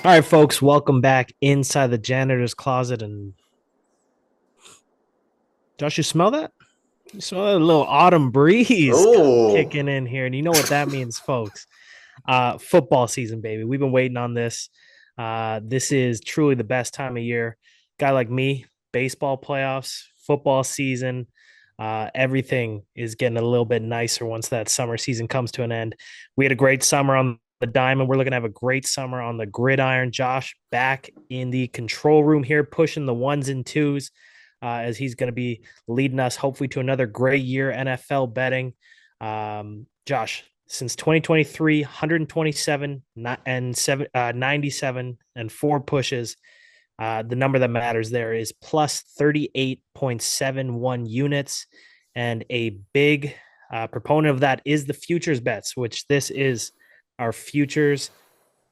All right, folks, welcome back inside the janitor's closet. And Josh, you smell that? You smell that little autumn breeze Oh, kicking in here. And you know what that means, folks. Football season, baby. We've been waiting on this. This is truly the best time of year. Guy like me, baseball playoffs, football season, everything is getting a little bit nicer once that summer season comes to an end. We had a great summer on the diamond. We're looking to have a great summer on the gridiron. Josh back in the control room here, pushing the ones and twos as he's going to be leading us hopefully to another great year NFL betting. Josh, since 2023, 127 and 97 and four pushes. The number that matters there is plus 38.71 units. And a big proponent of that is the futures bets, which this is our futures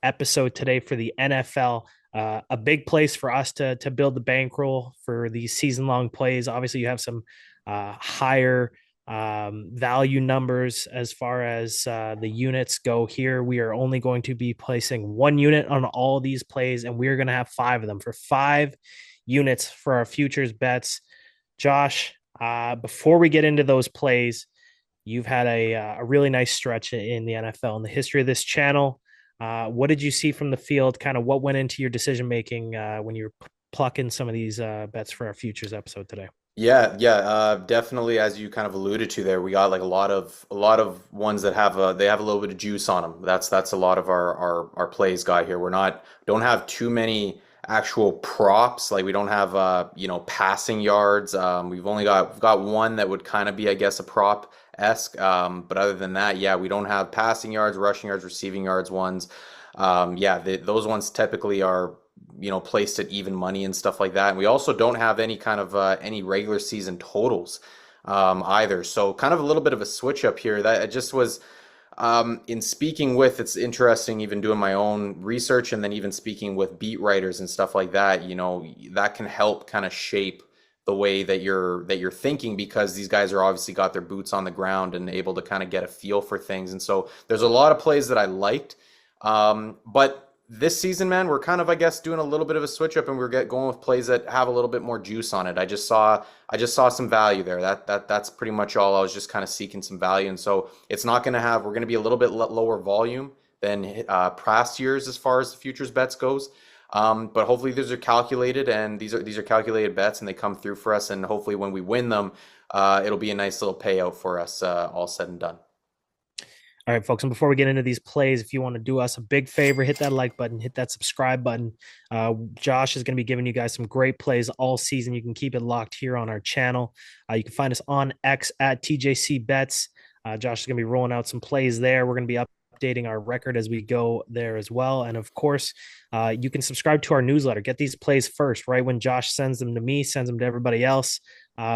episode today for the NFL. A big place for us to build the bankroll for these season long plays. Obviously, you have some higher value numbers as far as the units go here. We are only going to be placing one unit on all these plays, and we're going to have five of them for 5 units for our futures bets. Josh, before we get into those plays, you've had a really nice stretch in the NFL in the history of this channel. What did you see from the field? Kind of what went into your decision making when you were plucking some of these bets for our futures episode today? definitely. As you kind of alluded to there, we got like a lot of ones that have a little bit of juice on them. That's a lot of our plays guy here. We're not don't have too many actual props. Like we don't have passing yards. We've got one that would kind of be, I guess, a prop esque. But other than that, yeah, we don't have passing yards, rushing yards, receiving yards ones. Those ones typically are placed at even money and stuff like that. And we also don't have any kind of any regular season totals either. So kind of a little bit of a switch up here. That it just was in speaking with. It's interesting, even doing my own research and then even speaking with beat writers and stuff like that. That can help kind of shape the way that you're thinking, because these guys are obviously got their boots on the ground and able to kind of get a feel for things. And so there's a lot of plays that I liked. But this season, man, we're kind of, I guess, doing a little bit of a switch up, and going with plays that have a little bit more juice on it. I just saw some value there. That's pretty much all. I was just kind of seeking some value, and so it's not going to have. We're going to be a little bit lower volume than past years as far as the futures bets goes. But hopefully these are calculated, and these are calculated bets, and they come through for us. And hopefully when we win them, it'll be a nice little payout for us, all said and done. All right, folks. And before we get into these plays, if you want to do us a big favor, hit that like button, hit that subscribe button. Josh is going to be giving you guys some great plays all season. You can keep it locked here on our channel. You can find us on X at TJC Bets. Josh is going to be rolling out some plays there. We're going to be updating our record as we go there as well. And of course, you can subscribe to our newsletter. Get these plays first, right? When Josh sends them to me, sends them to everybody else.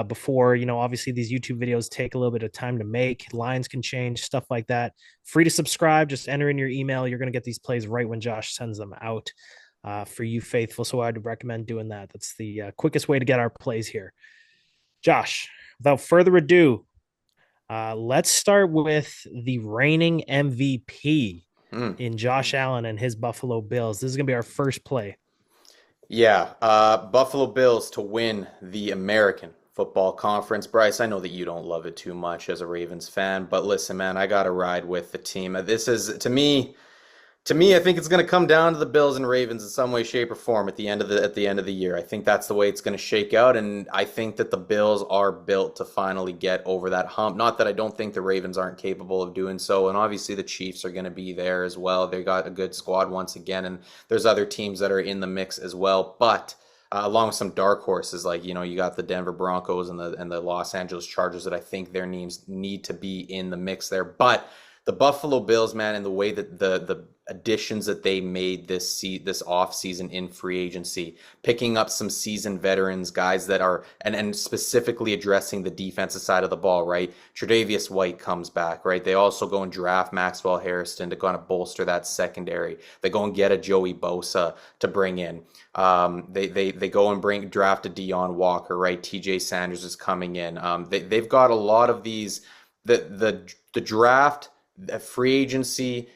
Before, obviously these YouTube videos take a little bit of time to make. Lines can change, stuff like that. Free to subscribe. Just enter in your email. You're going to get these plays right when Josh sends them out for you faithful. So I'd recommend doing that. That's the quickest way to get our plays here. Josh, without further ado, let's start with the reigning MVP Hmm. in Josh Allen and his Buffalo Bills. This is going to be our first play. Yeah, Buffalo Bills to win the American Football Conference. Bryce, I know that you don't love it too much as a Ravens fan, but listen, man, I got to ride with the team. This is to me, I think it's going to come down to the Bills and Ravens in some way, shape, or form at the end of the year. I think that's the way it's going to shake out, and I think that the Bills are built to finally get over that hump. Not that I don't think the Ravens aren't capable of doing so, and obviously the Chiefs are going to be there as well. They got a good squad once again, and there's other teams that are in the mix as well, but. Along with some dark horses, like you got the Denver Broncos and the Los Angeles Chargers, that I think their names need to be in the mix there. But the Buffalo Bills, man, and the way that the additions that they made this off season in free agency, picking up some seasoned veterans, guys that are and specifically addressing the defensive side of the ball, right? Tre'Davious White comes back, right? They also go and draft Maxwell Harrison to kind of bolster that secondary. They go and get a Joey Bosa to bring in. They go and draft a Deion Walker, right? TJ Sanders is coming in. They've got a lot of these the draft, the free agency,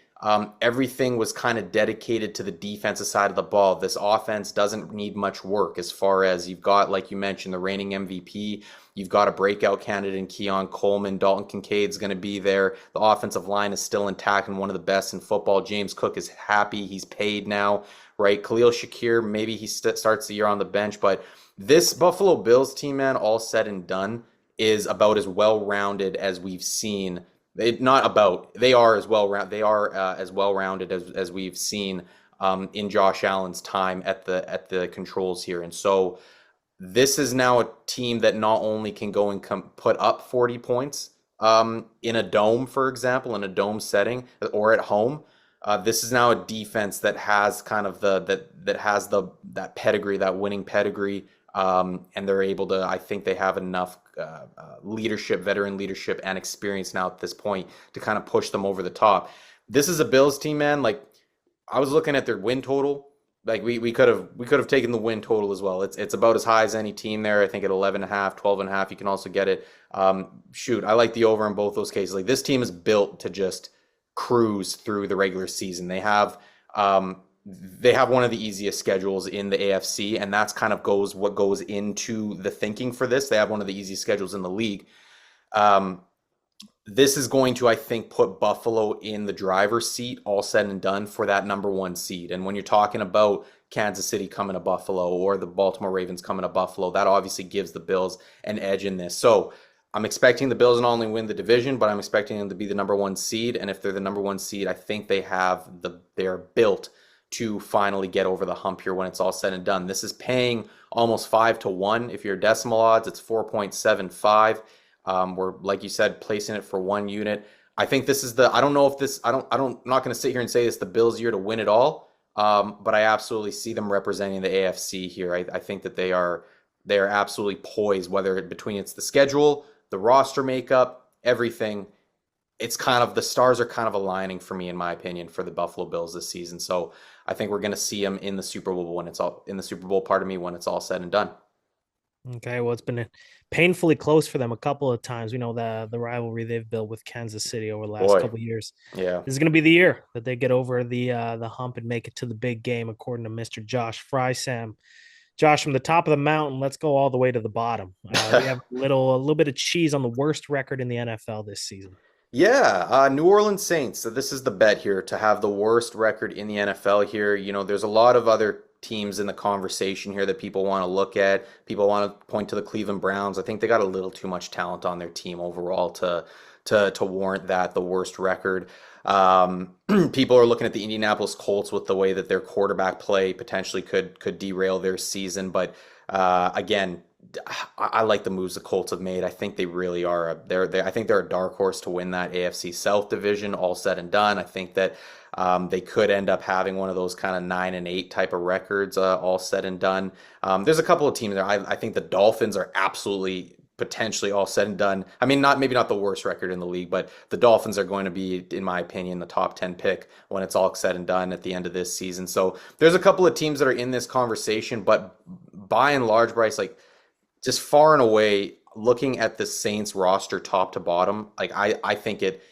Everything was kind of dedicated to the defensive side of the ball. This offense doesn't need much work as far as you've got, like you mentioned, the reigning MVP. You've got a breakout candidate in Keon Coleman. Dalton Kincaid's going to be there. The offensive line is still intact and one of the best in football. James Cook is happy. He's paid now, right? Khalil Shakir, maybe he starts the year on the bench, but this Buffalo Bills team, man, all said and done, is about as well-rounded as we've seen. Not about. They are as as well-rounded as we've seen in Josh Allen's time at the controls here, and so this is now a team that not only can go and put up 40 points in a dome, for example, in a dome setting or at home. This is now a defense that has kind of that pedigree, that winning pedigree, and they're able to. I think they have enough leadership, veteran leadership, and experience now at this point to kind of push them over the top. This is a Bills team, man. Like I was looking at their win total. Like we could have taken the win total as well. It's about as high as any team there. I think at 11.5, 12.5, you can also get it. Shoot, I like the over in both those cases. Like this team is built to just cruise through the regular season. They have one of the easiest schedules in the AFC, and that's kind of what goes into the thinking for this. They have one of the easiest schedules in the league. This is going to, I think, put Buffalo in the driver's seat, all said and done, for that number one seed. And when you're talking about Kansas City coming to Buffalo or the Baltimore Ravens coming to Buffalo, that obviously gives the Bills an edge in this. So I'm expecting the Bills not only win the division, but I'm expecting them to be the number one seed. And if they're the number one seed, I think they're built to finally get over the hump here when it's all said and done. This is paying almost 5-1. If you're decimal odds, it's 4.75. We're, like you said, placing it for one unit. I think this is I'm not going to sit here and say it's the Bills' year to win it all. But I absolutely see them representing the AFC here. I think that they are absolutely poised, whether between it's the schedule, the roster makeup, everything. It's kind of the stars are kind of aligning for me, in my opinion, for the Buffalo Bills this season. So I think we're going to see them in the Super Bowl when it's all said and done. Okay, well, it's been painfully close for them a couple of times. We know the rivalry they've built with Kansas City over the last Boy, couple of years. yeah. This is going to be the year that they get over the hump and make it to the big game, according to Mr. Josh Frey-Sam. Josh, from the top of the mountain, let's go all the way to the bottom. We have a little bit of cheese on the worst record in the NFL this season. Yeah, New Orleans Saints. So this is the bet here to have the worst record in the NFL here. You know, there's a lot of other teams in the conversation here that people want to look at. People want to point to the Cleveland Browns. I think they got a little too much talent on their team overall to warrant that the worst record. People are looking at the Indianapolis Colts with the way that their quarterback play potentially could derail their season. But again, I like the moves the Colts have made. I think they really are. I think they're a dark horse to win that AFC South division. All said and done, I think that they could end up having one of those kind of 9-8 type of records. All said and done, there's a couple of teams there. I think the Dolphins are absolutely potentially all said and done. I mean, maybe not the worst record in the league, but the Dolphins are going to be, in my opinion, the top 10 pick when it's all said and done at the end of this season. So there's a couple of teams that are in this conversation, but by and large, Bryce, like, just far and away, looking at the Saints roster top to bottom, like I think it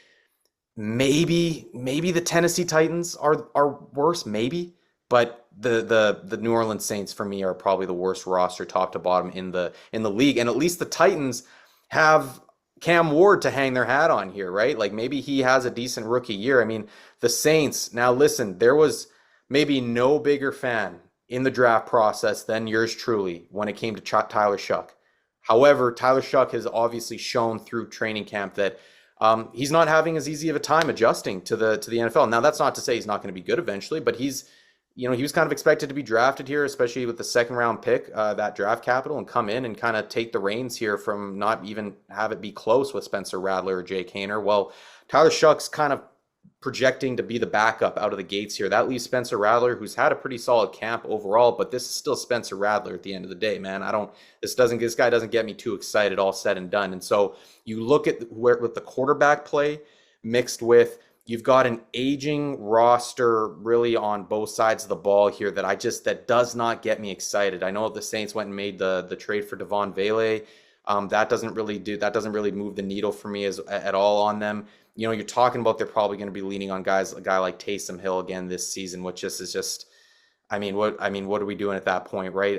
maybe the Tennessee Titans are worse, maybe, but the New Orleans Saints for me are probably the worst roster top to bottom in the league. And at least the Titans have Cam Ward to hang their hat on here, right? Like maybe he has a decent rookie year. I mean, the Saints, now listen, there was maybe no bigger fan in the draft process than yours truly when it came to Tyler Shuck. However, Tyler Shuck has obviously shown through training camp that he's not having as easy of a time adjusting to the NFL. Now, that's not to say he's not going to be good eventually, but he was kind of expected to be drafted here, especially with the second round pick, that draft capital, and come in and kind of take the reins here from not even have it be close with Spencer Rattler or Jake Haener. Well, Tyler Shuck's kind of projecting to be the backup out of the gates here. That leaves Spencer Rattler, who's had a pretty solid camp overall, but this is still Spencer Rattler at the end of the day, man. This guy doesn't get me too excited, all said and done. And so you look at with the quarterback play mixed with, you've got an aging roster really on both sides of the ball here that does not get me excited. I know the Saints went and made the trade for Devon Vele. That doesn't really move the needle for me at all on them. you're talking about they're probably going to be leaning on a guy like Taysom Hill again this season, which just is just, what are we doing at that point, right?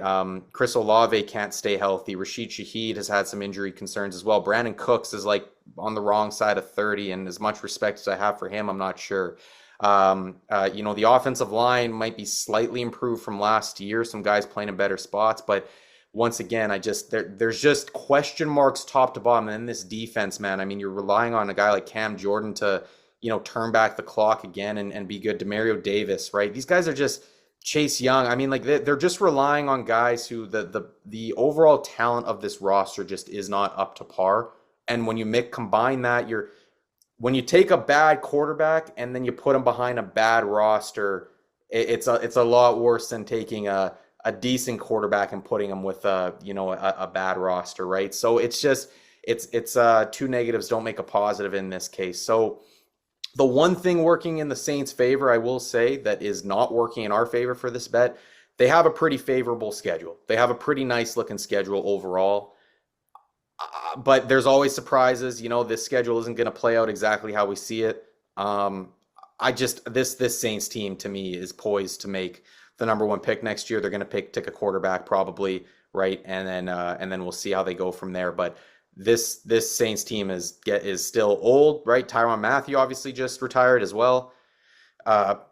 Chris Olave can't stay healthy. Rashid Shaheed has had some injury concerns as well. Brandon Cooks is like on the wrong side of 30, and as much respect as I have for him, I'm not sure. The offensive line might be slightly improved from last year. Some guys playing in better spots, but once again, there's just question marks top to bottom. And then this defense, man. I mean, you're relying on a guy like Cam Jordan to, turn back the clock again and be good. Demario Davis, right? These guys are just Chase Young. I mean, like they're just relying on guys who the overall talent of this roster just is not up to par. And when you combine that, when you take a bad quarterback and then you put him behind a bad roster, it's a lot worse than taking a decent quarterback and putting him with a bad roster, right? So it's two negatives don't make a positive in this case. So the one thing working in the Saints' favor, I will say, that is not working in our favor for this bet, they have a pretty favorable schedule. They have a pretty nice looking schedule overall. But there's always surprises. This schedule isn't going to play out exactly how we see it. This Saints team to me is poised to make the number one pick next year. They're going to take a quarterback probably, right? And then we'll see how they go from there. But this Saints team is still old, right? Tyrann Mathieu obviously just retired as well.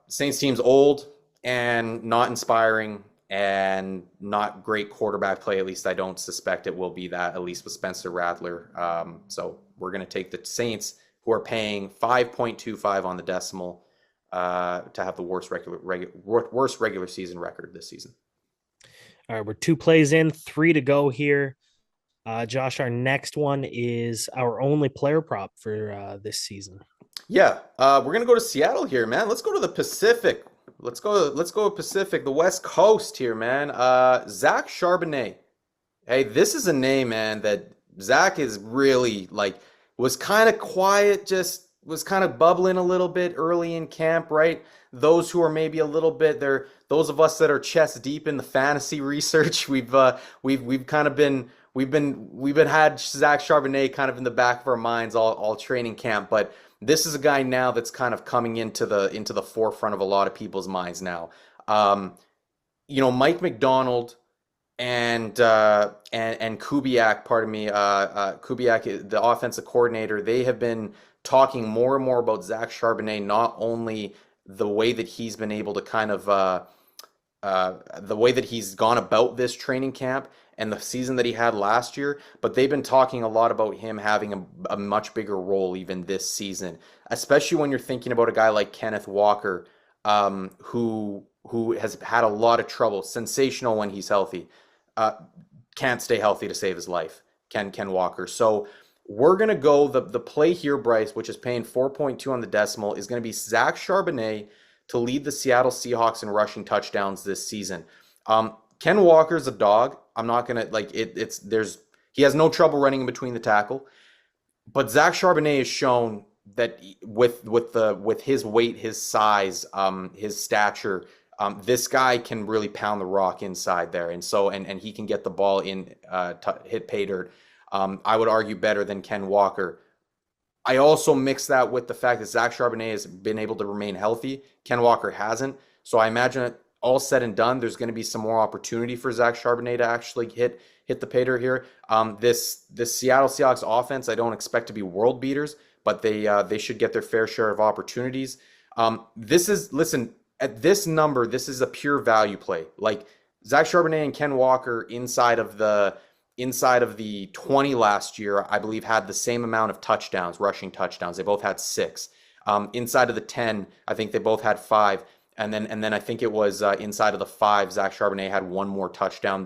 Saints team's old and not inspiring and not great quarterback play. At least I don't suspect it will be that, at least with Spencer Rattler. So we're going to take the Saints, who are paying 5.25 on the decimal, to have the worst regular season record this season. All right, we're 2 plays in, 3 to go here. Josh, our next one is our only player prop for this season. Yeah, we're gonna go to Seattle here, man. Let's go to the Pacific. Let's go Pacific, the West Coast here, man. Zach Charbonnet. Hey, this is a name, man, that Zach is really was kind of quiet, just was kind of bubbling a little bit early in camp, right? Those who are maybe a little bit there, those of us that are chest deep in the fantasy research, we've kind of been had Zach Charbonnet kind of in the back of our minds all training camp, but this is a guy now that's kind of coming into the forefront of a lot of people's minds now. Mike McDonald and Kubiak, Kubiak, the offensive coordinator, they have been talking more and more about Zach Charbonnet, not only the way that he's been able to kind of the way that he's gone about this training camp and the season that he had last year, but they've been talking a lot about him having a much bigger role even this season, especially when you're thinking about a guy like Kenneth Walker, who has had a lot of trouble, sensational when he's healthy, can't stay healthy to save his life, Ken Walker. So we're going to go, the play here, Bryce, which is paying 4.2 on the decimal, is going to be Zach Charbonnet to lead the Seattle Seahawks in rushing touchdowns this season. Ken Walker's a dog. I'm not going to, he has no trouble running in between the tackle. But Zach Charbonnet has shown that with his weight, his size, his stature, this guy can really pound the rock inside there. And so, and he can get the ball in, hit pay dirt. I would argue better than Ken Walker. I also mix that with the fact that Zach Charbonnet has been able to remain healthy. Ken Walker hasn't. So I imagine it all said and done, there's going to be some more opportunity for Zach Charbonnet to actually hit the pay dirt here. This Seattle Seahawks offense, I don't expect to be world beaters, but they should get their fair share of opportunities. Listen, at this number, this is a pure value play. Like Zach Charbonnet and Ken Walker inside of the 20 last year, I believe, had the same amount of touchdowns, rushing touchdowns. They both had 6. Inside of the 10, I think they both had 5. And then I think it was inside of the 5, Zach Charbonnet had 1 more touchdown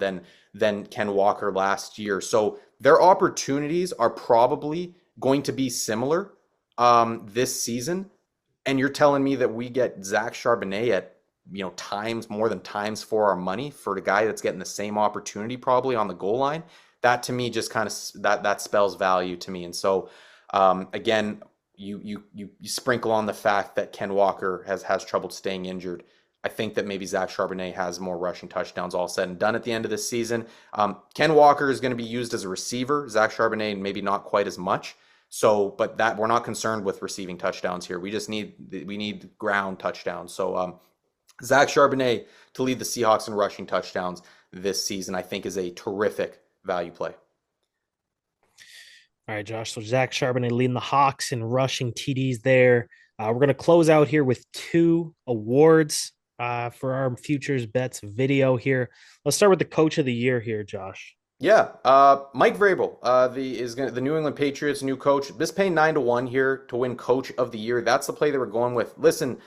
than Ken Walker last year. So their opportunities are probably going to be similar this season. And you're telling me that we get Zach Charbonnet at more than times 4 our money for the guy that's getting the same opportunity probably on the goal line? That to me just kind of that spells value to me. And so again, you sprinkle on the fact that Ken Walker has trouble staying injured. I think that maybe Zach Charbonnet has more rushing touchdowns all said and done at the end of this season. Ken Walker is going to be used as a receiver. Zach Charbonnet maybe not quite as much. So, but that we're not concerned with receiving touchdowns here. We need ground touchdowns. So, Zach Charbonnet to lead the Seahawks in rushing touchdowns this season, I think, is a terrific value play. All right, Josh. So Zach Charbonnet leading the Hawks in rushing TDs there. We're going to close out here with two awards for our futures bets video here. Let's start with the coach of the year here, Josh. Yeah, Mike Vrabel, the New England Patriots new coach. This paying 9-1 here to win Coach of the Year. That's the play that we're going with. Listen,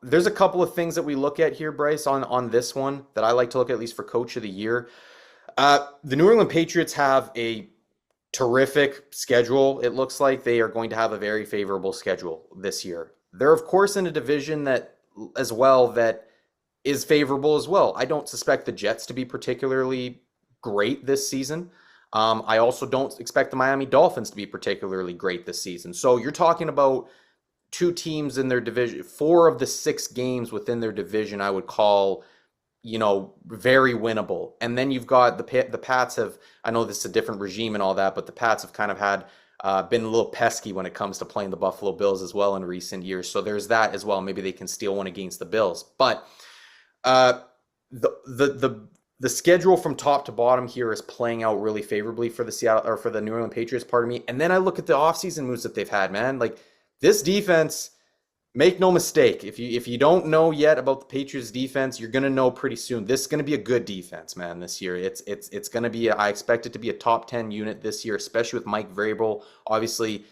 there's a couple of things that we look at here, Bryce, on this one that I like to look at least for Coach of the Year. The New England Patriots have a terrific schedule. It looks like they are going to have a very favorable schedule this year. They're of course in a division that is favorable as well. I don't suspect the Jets to be particularly great this season. I also don't expect the Miami Dolphins to be particularly great this season. So you're talking about two teams in their division, 4 of the 6 games within their division, I would call, very winnable. And then you've got the Pats have, I know this is a different regime and all that, but the Pats have kind of been a little pesky when it comes to playing the Buffalo Bills as well in recent years. So there's that as well. Maybe they can steal one against the Bills. But the schedule from top to bottom here is playing out really favorably for the New England Patriots, pardon me. And then I look at the offseason moves that they've had, man. Like this defense, make no mistake. If you don't know yet about the Patriots defense, you're gonna know pretty soon. This is gonna be a good defense, man. This year, it's gonna be. I expect it to be a top 10 unit this year, especially with Mike Vrabel, obviously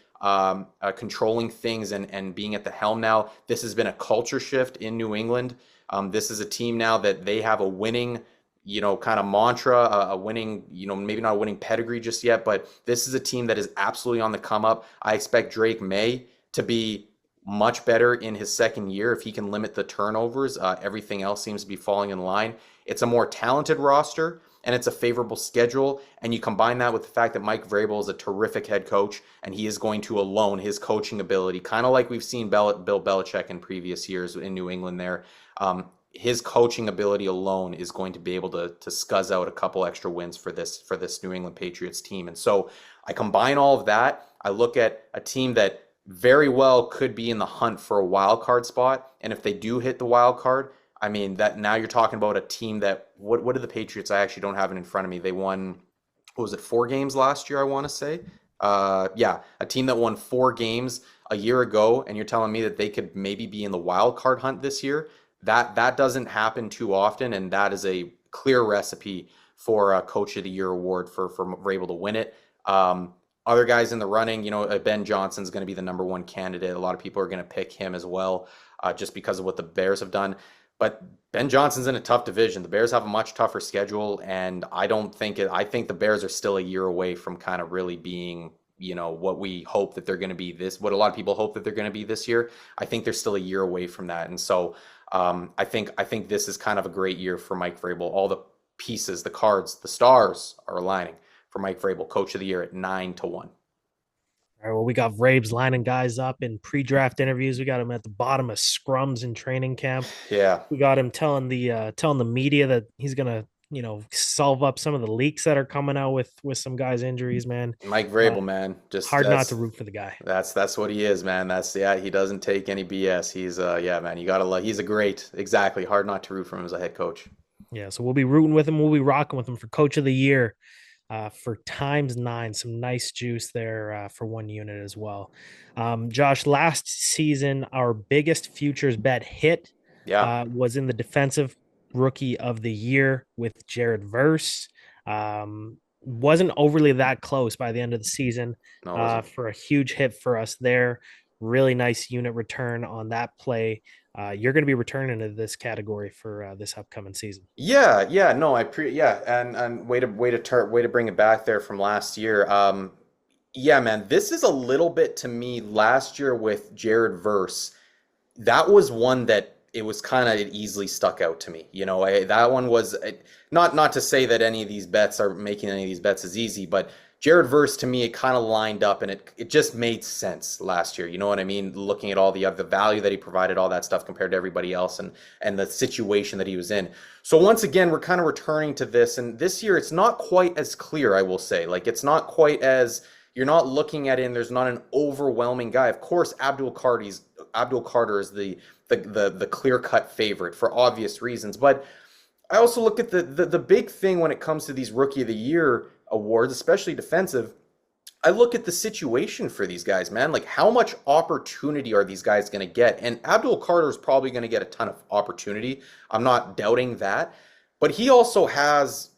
controlling things and being at the helm now. This has been a culture shift in New England. This is a team now that they have a winning, kind of mantra, a winning, maybe not a winning pedigree just yet, but this is a team that is absolutely on the come up. I expect Drake May to be much better in his second year if he can limit the turnovers. Everything else seems to be falling in line. It's a more talented roster and it's a favorable schedule. And you combine that with the fact that Mike Vrabel is a terrific head coach and he is going to alone his coaching ability, kind of like we've seen Bill Belichick in previous years in New England there. His coaching ability alone is going to be able to scuzz out a couple extra wins for this New England Patriots team. And so I combine all of that. I look at a team that very well could be in the hunt for a wild card spot. And if they do hit the wild card, I mean, that now you're talking about a team that, what did the Patriots, I actually don't have it in front of me. They won, what was it, 4 games last year, I want to say? Yeah, a team that won 4 games a year ago, and you're telling me that they could maybe be in the wild card hunt this year. That doesn't happen too often, and that is a clear recipe for a Coach of the Year award for Vrabel to win it. Other guys in the running, Ben Johnson's going to be the number 1 candidate. A lot of people are going to pick him as well, just because of what the Bears have done. But Ben Johnson's in a tough division. The Bears have a much tougher schedule, and I think the Bears are still a year away from kind of really being, what we hope that they're going to be what a lot of people hope that they're going to be this year. I think they're still a year away from that. And so I think this is kind of a great year for Mike Vrabel. All the pieces, the cards, the stars are aligning for Mike Vrabel, Coach of the Year at 9-1. All right, well, we got Vrabes lining guys up in pre-draft interviews. We got him at the bottom of scrums in training camp. Yeah, we got him telling the media that he's gonna, solve up some of the leaks that are coming out with some guys' injuries. Man, Mike Vrabel, man, just hard not to root for the guy. That's what he is, man. He doesn't take any BS. He's man, you gotta he's exactly hard not to root for him as a head coach. Yeah, so we'll be rooting with him. We'll be rocking with him for Coach of the Year. For ×9, some nice juice there for 1 unit as well. Josh, last season, our biggest futures bet hit was in the defensive rookie of the year with Jared Verse. Wasn't overly that close by the end of the season for a huge hit for us there. Really nice unit return on that play. You're going to be returning to this category for this upcoming season. Yeah, no, and way to bring it back there from last year. Yeah, man, this is a little bit to me last year with Jared Verse. That was one that it was kind of easily stuck out to me. That one was not to say that any of these bets are making any of these bets as easy, but Jared Verse, to me, it kind of lined up and it just made sense last year. You know what I mean? Looking at all the value that he provided, all that stuff compared to everybody else and the situation that he was in. So once again, we're kind of returning to this. And this year, it's not quite as clear, I will say. Like, it's not quite as, You're not looking at it, and there's not an overwhelming guy. Of course, Abdul Carter is the clear cut favorite for obvious reasons, but I also look at the big thing when it comes to these Rookie of the Year awards, especially defensive. I look at the situation for these guys, man. Like, how much opportunity are these guys going to get? And Abdul Carter is probably going to get a ton of opportunity. I'm not doubting that. But he also has,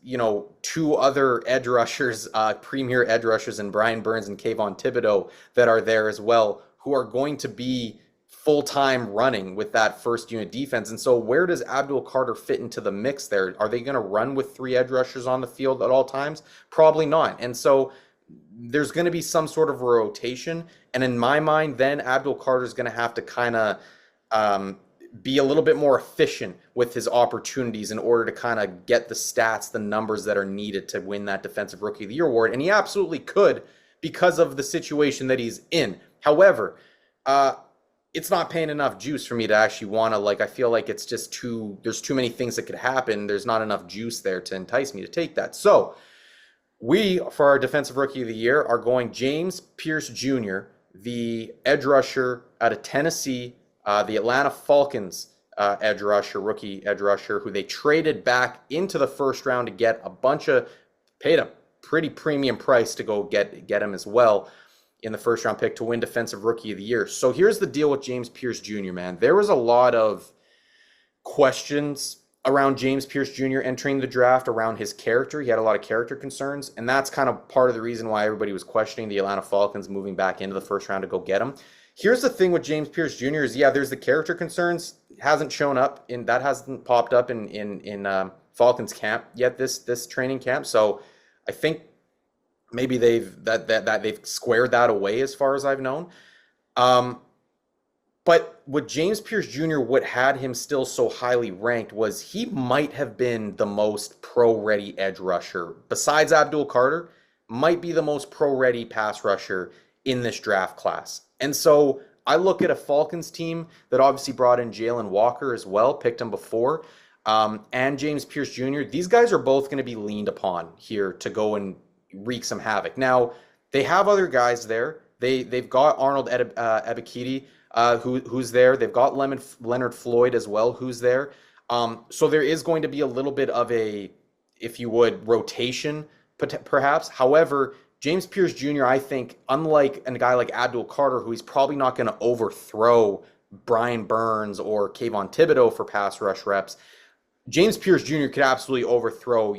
two other edge rushers, premier edge rushers, in Brian Burns and Kayvon Thibodeau that are there as well, who are going to be full-time running with that first unit defense. And so where does Abdul Carter fit into the mix there? Are they going to run with three edge rushers on the field at all times? Probably not. And so there's going to be some sort of rotation. And in my mind, then Abdul Carter is going to have to kind of be a little bit more efficient with his opportunities in order to kind of get the stats, the numbers that are needed to win that Defensive Rookie of the Year award. And he absolutely could because of the situation that he's in. However, it's not paying enough juice for me to actually want to, I feel like it's just there's too many things that could happen. There's not enough juice there to entice me to take that. So we, for our Defensive Rookie of the Year, are going James Pierce Jr., the edge rusher out of Tennessee, the Atlanta Falcons rookie edge rusher, who they traded back into the first round to get paid a pretty premium price to go get him as well in the first round pick to win Defensive Rookie of the Year. So here's the deal with James Pierce Jr., man. There was a lot of questions around James Pierce Jr. entering the draft, around his character. He had a lot of character concerns, and that's kind of part of the reason why everybody was questioning the Atlanta Falcons moving back into the first round to go get him. Here's the thing with James Pierce Jr. is, there's the character concerns. Hasn't popped up in Falcons camp yet this training camp. So I think maybe they've squared that away as far as I've known. But what James Pierce Jr., what had him still so highly ranked was he might have been the most pro-ready edge rusher. Besides Abdul Carter, might be the most pro-ready pass rusher in this draft class. And so I look at a Falcons team that obviously brought in Jalen Walker as well, picked him before, and James Pierce Jr. These guys are both going to be leaned upon here to go and wreak some havoc. Now, they have other guys there. They've got Arnold Ebiketie, who's there. They've got Leonard Floyd as well, who's there. So there is going to be a little bit of a, if you would, rotation, perhaps. However, James Pierce Jr., I think, unlike a guy like Abdul Carter, who he's probably not going to overthrow Brian Burns or Kayvon Thibodeau for pass rush reps, James Pierce Jr. could absolutely overthrow,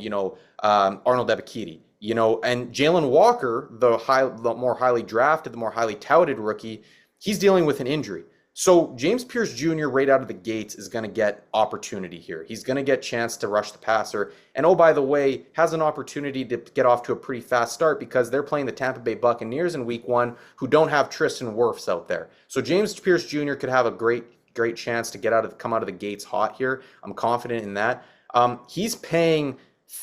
Arnold Ebiketie. And Jalen Walker, the more highly drafted, the more highly touted rookie, he's dealing with an injury. So James Pierce Jr. right out of the gates is going to get opportunity here. He's going to get a chance to rush the passer. And oh, by the way, has an opportunity to get off to a pretty fast start because they're playing the Tampa Bay Buccaneers in week 1 who don't have Tristan Wirfs out there. So James Pierce Jr. could have a great chance to come out of the gates hot here. I'm confident in that. He's paying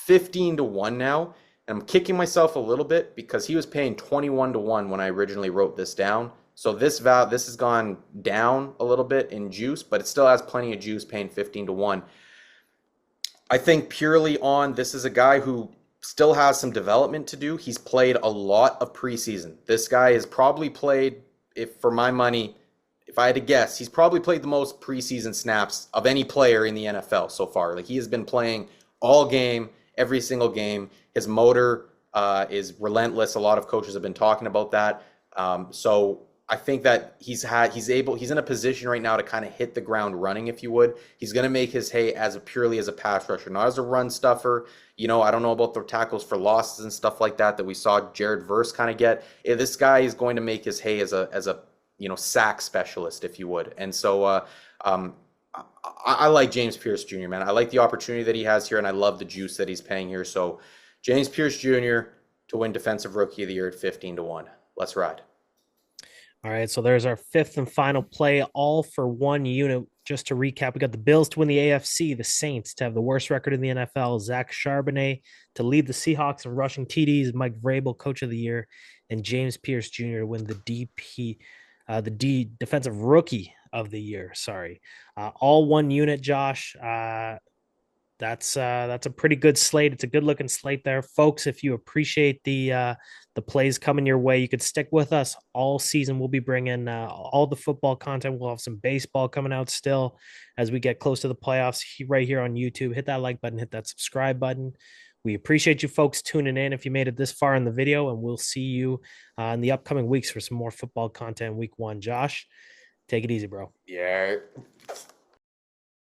15-1 now. And I'm kicking myself a little bit because he was paying 21-1 when I originally wrote this down. So this has gone down a little bit in juice, but it still has plenty of juice, paying 15-1. I think purely on, this is a guy who still has some development to do. He's played a lot of preseason. This guy has probably played, for my money, if I had to guess, he's probably played the most preseason snaps of any player in the NFL so far. He has been playing all game, every single game. His motor is relentless. A lot of coaches have been talking about that. So I think that he's in a position right now to kind of hit the ground running, if you would. He's going to make his hay purely as a pass rusher, not as a run stuffer. I don't know about the tackles for losses and stuff like that we saw Jared Verse kind of get. This guy is going to make his hay as a sack specialist, if you would. And so I like James Pierce Jr., man. I like the opportunity that he has here, and I love the juice that he's paying here. So James Pierce Jr. to win Defensive Rookie of the Year at 15-1. Let's ride. All right, so there's our fifth and final play, all for one unit. Just to recap, we got the Bills to win the AFC, the Saints to have the worst record in the NFL, Zach Charbonnet to lead the Seahawks in rushing TDs, Mike Vrabel, Coach of the Year, and James Pierce Jr. to win the Defensive Rookie of the Year. Sorry, all one unit, Josh. That's a pretty good slate. It's a good looking slate there, folks. If you appreciate the plays coming your way, you could stick with us all season. We'll be bringing all the football content. We'll have some baseball coming out still as we get close to the playoffs right here on YouTube. Hit that like button, hit that subscribe button. We appreciate you folks tuning in if you made it this far in the video, and we'll see you in the upcoming weeks for some more football content. Week 1, Josh, take it easy, bro. Yeah.